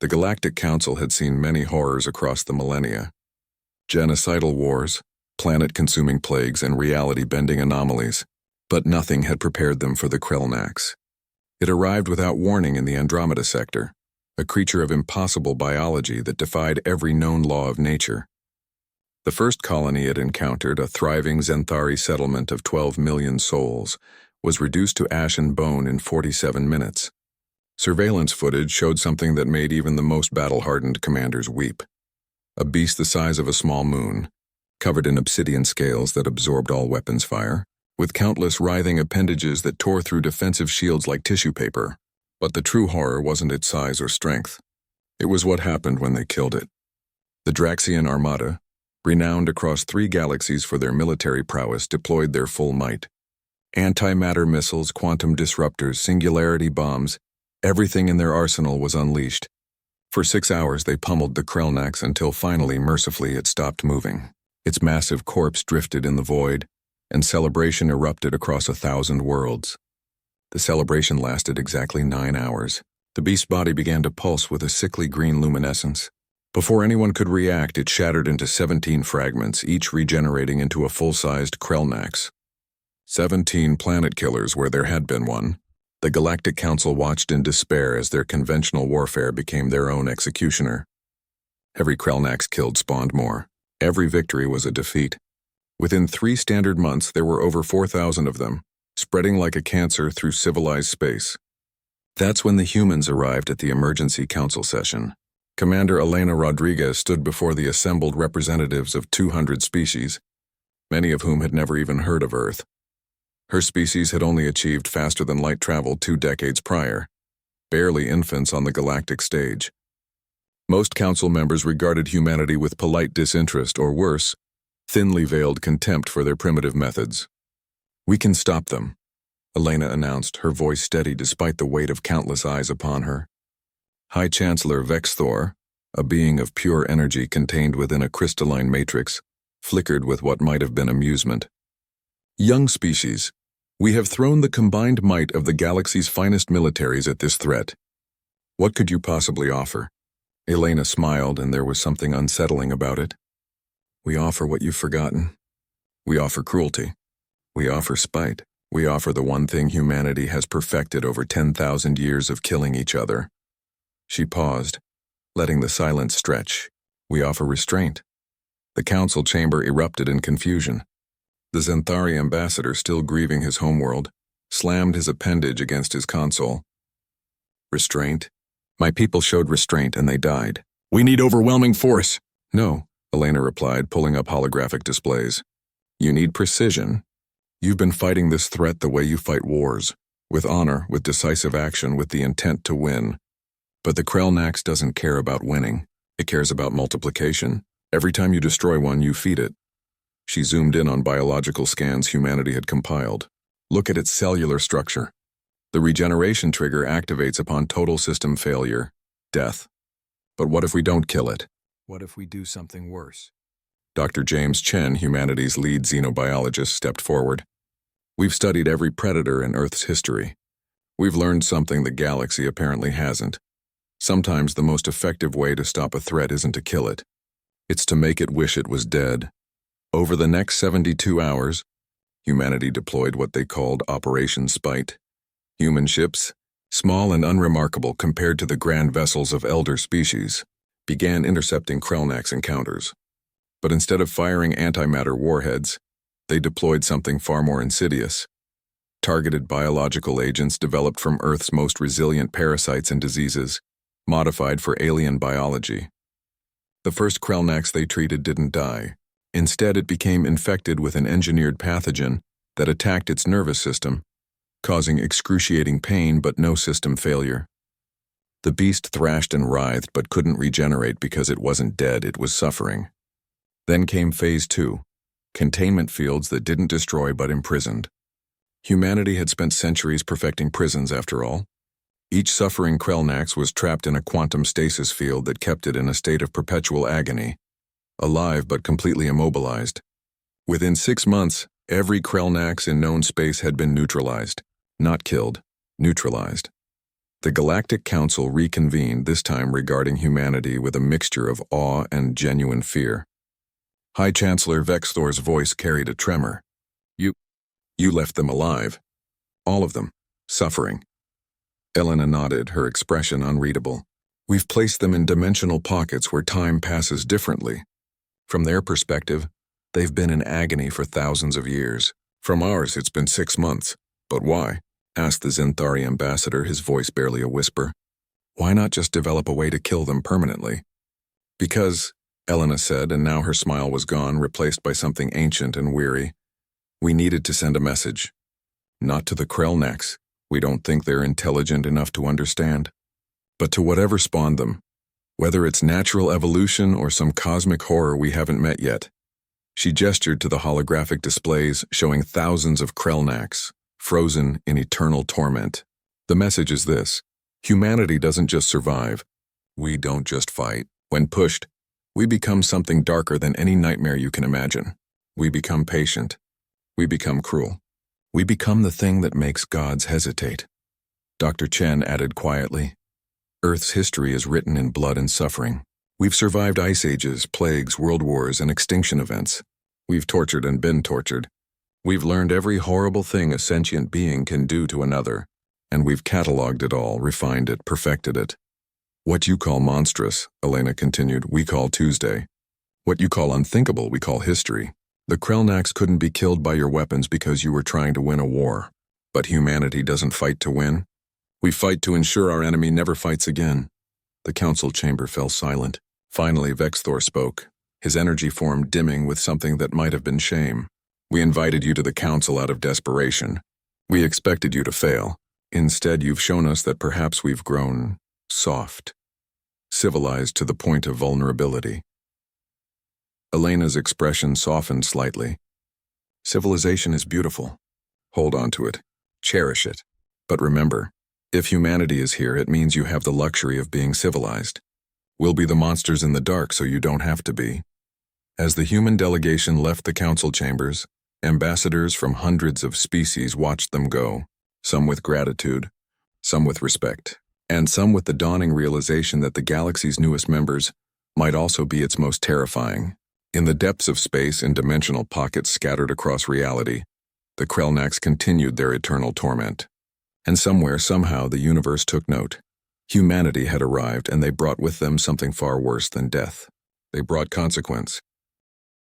The Galactic Council had seen many horrors across the millennia. Genocidal wars, planet-consuming plagues, and reality-bending anomalies. But nothing had prepared them for the Krellnax. It arrived without warning in the Andromeda sector, a creature of impossible biology that defied every known law of nature. The first colony it encountered, a thriving Xanthari settlement of 12 million souls, was reduced to ash and bone in 47 minutes. Surveillance footage showed something that made even the most battle-hardened commanders weep. A beast the size of a small moon, covered in obsidian scales that absorbed all weapons fire, with countless writhing appendages that tore through defensive shields like tissue paper. But the true horror wasn't its size or strength. It was what happened when they killed it. The Draxian Armada, renowned across 3 galaxies for their military prowess, deployed their full might. Antimatter missiles, quantum disruptors, singularity bombs, everything in their arsenal was unleashed. For 6 hours they pummeled the Krellnax until finally, mercifully, it stopped moving. Its massive corpse drifted in the void, and celebration erupted across 1,000 worlds. The celebration lasted exactly 9 hours. The beast's body began to pulse with a sickly green luminescence. Before anyone could react, it shattered into 17 fragments, each regenerating into a full-sized Krellnax. 17 planet killers where there had been one. The Galactic Council watched in despair as their conventional warfare became their own executioner. Every Krellnax killed spawned more. Every victory was a defeat. Within 3 standard months, there were over 4,000 of them, spreading like a cancer through civilized space. That's when the humans arrived at the emergency council session. Commander Elena Rodriguez stood before the assembled representatives of 200 species, many of whom had never even heard of Earth. Her species had only achieved faster-than-light travel 2 decades prior, barely infants on the galactic stage. Most council members regarded humanity with polite disinterest, or worse, thinly veiled contempt for their primitive methods. "We can stop them," Elena announced, her voice steady despite the weight of countless eyes upon her. High Chancellor Vexthor, a being of pure energy contained within a crystalline matrix, flickered with what might have been amusement. "Young species, we have thrown the combined might of the galaxy's finest militaries at this threat. What could you possibly offer?" Elena smiled, and there was something unsettling about it. "We offer what you've forgotten. We offer cruelty. We offer spite. We offer the one thing humanity has perfected over 10,000 years of killing each other." She paused, letting the silence stretch. "We offer restraint." The council chamber erupted in confusion. The Xanthari ambassador, still grieving his homeworld, slammed his appendage against his console. "Restraint? My people showed restraint and they died. We need overwhelming force." "No," Elena replied, pulling up holographic displays. "You need precision. You've been fighting this threat the way you fight wars, with honor, with decisive action, with the intent to win. But the Krellnax doesn't care about winning. It cares about multiplication. Every time you destroy one, you feed it." She zoomed in on biological scans humanity had compiled. "Look at its cellular structure. The regeneration trigger activates upon total system failure, death. But what if we don't kill it? What if we do something worse?" Dr. James Chen, humanity's lead xenobiologist, stepped forward. "We've studied every predator in Earth's history. We've learned something the galaxy apparently hasn't. Sometimes the most effective way to stop a threat isn't to kill it. It's to make it wish it was dead." Over the next 72 hours, humanity deployed what they called Operation Spite. Human ships, small and unremarkable compared to the grand vessels of elder species, began intercepting Krellnax encounters. But instead of firing antimatter warheads, they deployed something far more insidious. Targeted biological agents developed from Earth's most resilient parasites and diseases, modified for alien biology. The first Krellnax they treated didn't die. Instead, it became infected with an engineered pathogen that attacked its nervous system, causing excruciating pain but no system failure. The beast thrashed and writhed but couldn't regenerate because it wasn't dead, it was suffering. Then came Phase 2, containment fields that didn't destroy but imprisoned. Humanity had spent centuries perfecting prisons after all. Each suffering Krellnax was trapped in a quantum stasis field that kept it in a state of perpetual agony, alive but completely immobilized. Within 6 months, every Krellnax in known space had been neutralized. Not killed, neutralized. The Galactic Council reconvened, this time regarding humanity with a mixture of awe and genuine fear. High Chancellor Vexthor's voice carried a tremor. You left them alive. All of them. Suffering. Elena nodded, her expression unreadable. We've placed them in dimensional pockets where time passes differently. From their perspective, they've been in agony for thousands of years. From ours, it's been 6 months. But why? Asked the Zenthari ambassador, his voice barely a whisper. Why not just develop a way to kill them permanently? Because, Elena said, and now her smile was gone, replaced by something ancient and weary. We needed to send a message. Not to the Krellnaks. We don't think they're intelligent enough to understand. But to whatever spawned them. Whether it's natural evolution or some cosmic horror we haven't met yet. She gestured to the holographic displays showing thousands of Krellnaks, frozen in eternal torment. The message is this: humanity doesn't just survive. We don't just fight. When pushed, we become something darker than any nightmare you can imagine. We become patient. We become cruel. We become the thing that makes gods hesitate. Dr. Chen added quietly, Earth's history is written in blood and suffering. We've survived ice ages, plagues, world wars, and extinction events. We've tortured and been tortured. We've learned every horrible thing a sentient being can do to another, and we've catalogued it all, refined it, perfected it. What you call monstrous, Elena continued, we call Tuesday. What you call unthinkable, we call history. The Krellnaks couldn't be killed by your weapons because you were trying to win a war. But humanity doesn't fight to win. We fight to ensure our enemy never fights again. The council chamber fell silent. Finally, Vexthor spoke, his energy form dimming with something that might have been shame. We invited you to the council out of desperation. We expected you to fail. Instead, you've shown us that perhaps we've grown soft, civilized to the point of vulnerability. Elena's expression softened slightly. Civilization is beautiful. Hold on to it. Cherish it. But remember, if humanity is here, it means you have the luxury of being civilized. We'll be the monsters in the dark so you don't have to be. As the human delegation left the council chambers, ambassadors from hundreds of species watched them go, some with gratitude, some with respect, and some with the dawning realization that the galaxy's newest members might also be its most terrifying. In the depths of space, in dimensional pockets scattered across reality, the Krellnaks continued their eternal torment. And somewhere, somehow, the universe took note. Humanity had arrived, and they brought with them something far worse than death. They brought consequence.